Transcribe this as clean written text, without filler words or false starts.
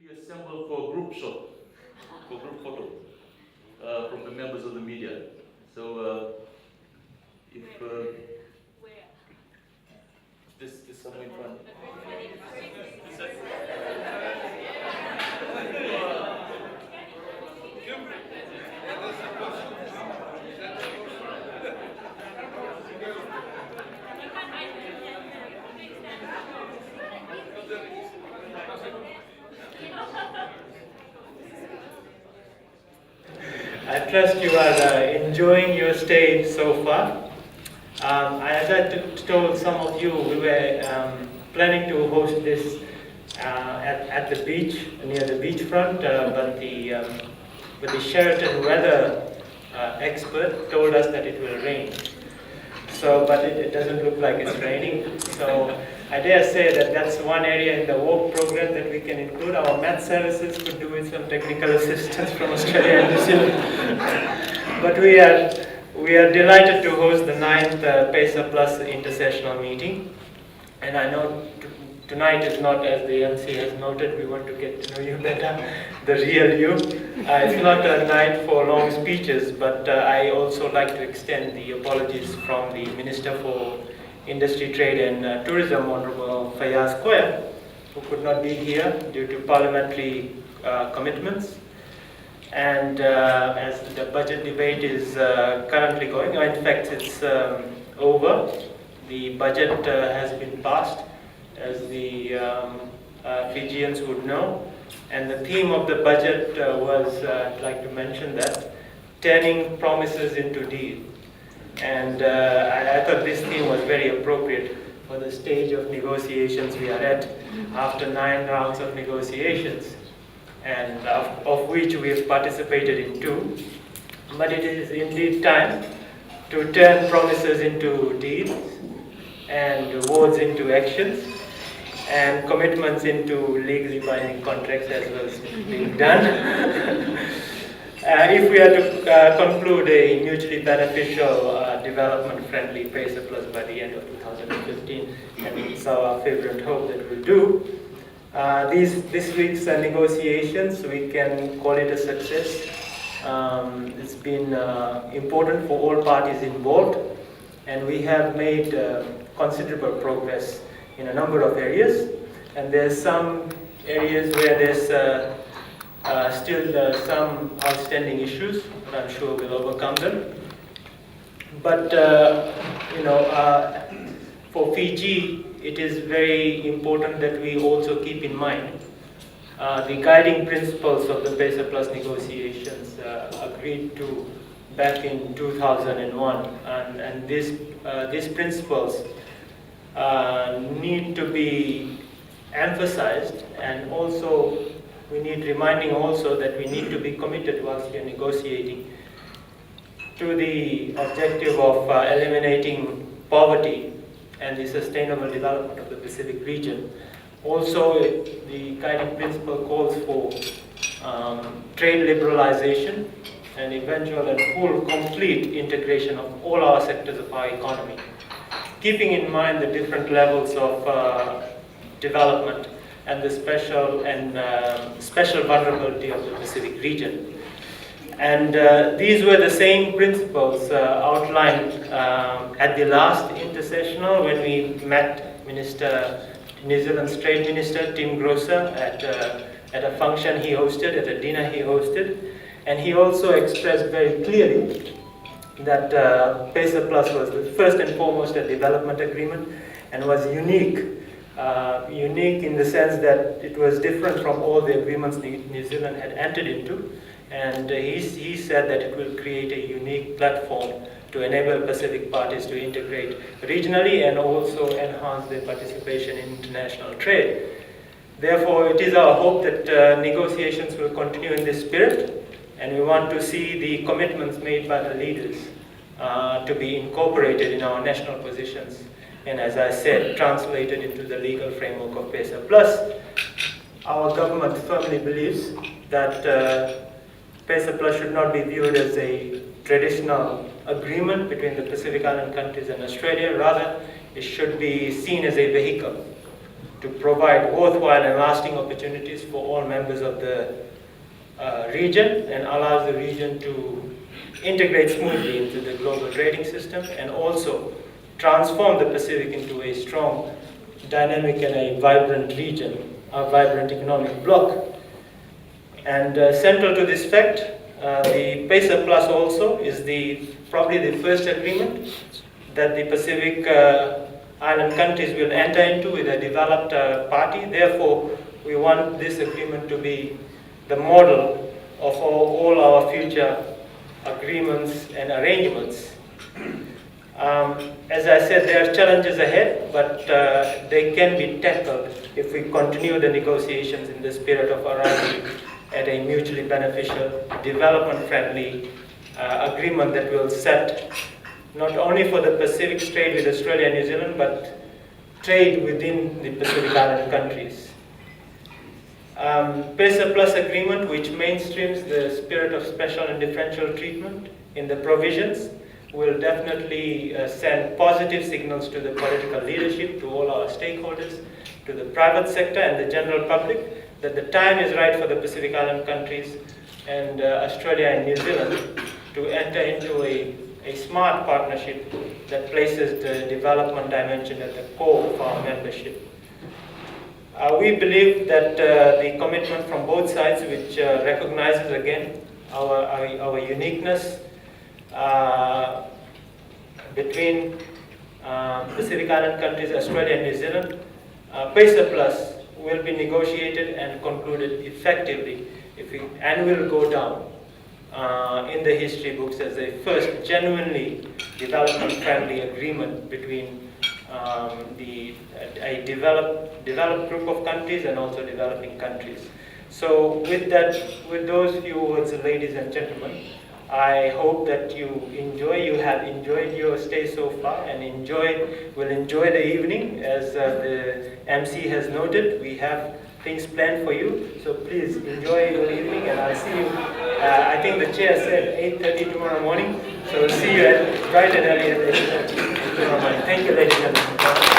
We assembled for a group shot, for group photo, from the members of the media. So if this somewhere in front. I trust you are enjoying your stay so far. As I told some of you, we were planning to host this at the beach, near the beachfront, but the Sheraton weather expert told us that it will rain. So, but it doesn't look like it's raining. So I dare say that that's one area in the work program that we can include. Our math services could do with some technical assistance from Australia and New Zealand. But we are delighted to host the 9th PESA Plus intersessional meeting. And I know tonight is not, as the MC has noted, we want to get to know you better, the real you. It's not a night for long speeches, but I also like to extend the apologies from the Minister for Industry, Trade and Tourism, Honorable Fayaz Koya, who could not be here due to parliamentary commitments. And as the budget debate is currently going, in fact it's over, the budget has been passed, as the Fijians would know. And the theme of the budget was, I'd like to mention that, turning promises into deeds. And I thought this theme was very appropriate for the stage of negotiations we are at after 9 rounds of negotiations, and of which we have participated in 2. But it is indeed time to turn promises into deeds, and words into actions, and commitments into legally binding contracts, as was being done. If we are to conclude a mutually beneficial, development-friendly PESA Plus by the end of 2015, and it's our favorite hope that we'll do, this week's negotiations, we can call it a success. It's been important for all parties involved, and we have made considerable progress in a number of areas. And there's some areas where there's still some outstanding issues, but I'm sure we'll overcome them. But for Fiji, it is very important that we also keep in mind the guiding principles of the PESA Plus negotiations agreed to back in 2001, and these principles need to be emphasized, and also we need reminding also that we need to be committed whilst we are negotiating to the objective of eliminating poverty and the sustainable development of the Pacific region. Also, the guiding principle calls for trade liberalization and eventual and full complete integration of all our sectors of our economy, keeping in mind the different levels of development and the special vulnerability of the Pacific region. And these were the same principles outlined at the last intersessional when we met New Zealand's Trade Minister Tim Grosser at a function he hosted, at a dinner he hosted, and he also expressed very clearly that PESA Plus was first and foremost a development agreement and was unique in the sense that it was different from all the agreements New Zealand had entered into. And he said that it will create a unique platform to enable Pacific parties to integrate regionally and also enhance their participation in international trade. Therefore, it is our hope that negotiations will continue in this spirit, and we want to see the commitments made by the leaders to be incorporated in our national positions, and as I said, translated into the legal framework of PESA Plus. Our government firmly believes that PESA Plus should not be viewed as a traditional agreement between the Pacific Island countries and Australia. Rather, it should be seen as a vehicle to provide worthwhile and lasting opportunities for all members of the region, and allows the region to integrate smoothly into the global trading system, and also transform the Pacific into a strong, dynamic, and a vibrant region, a vibrant economic bloc. And central to this fact, the PESA Plus also is probably the first agreement that the Pacific Island countries will enter into with a developed party. Therefore, we want this agreement to be the model of all our future agreements and arrangements. As I said, there are challenges ahead, but they can be tackled if we continue the negotiations in the spirit of arriving at a mutually beneficial, development-friendly agreement that will set not only for the Pacific trade with Australia and New Zealand, but trade within the Pacific Island countries. PESA Plus agreement, which mainstreams the spirit of special and differential treatment in the provisions, will definitely send positive signals to the political leadership, to all our stakeholders, to the private sector and the general public, that the time is right for the Pacific Island countries and Australia and New Zealand to enter into a smart partnership that places the development dimension at the core of our membership. We believe that the commitment from both sides, which recognizes again our uniqueness between Pacific Island countries, Australia and New Zealand, PESA Plus will be negotiated and concluded effectively, and will go down in the history books as a first genuinely development-friendly agreement between a developed group of countries and also developing countries. So with those few words, ladies and gentlemen, I hope that you have enjoyed your stay so far, and will enjoy the evening. As the MC has noted, we have things planned for you, so please enjoy your evening, and I'll see you, I think the chair said 8:30 tomorrow morning, so we'll see you bright and early tomorrow morning. Thank you, ladies and gentlemen.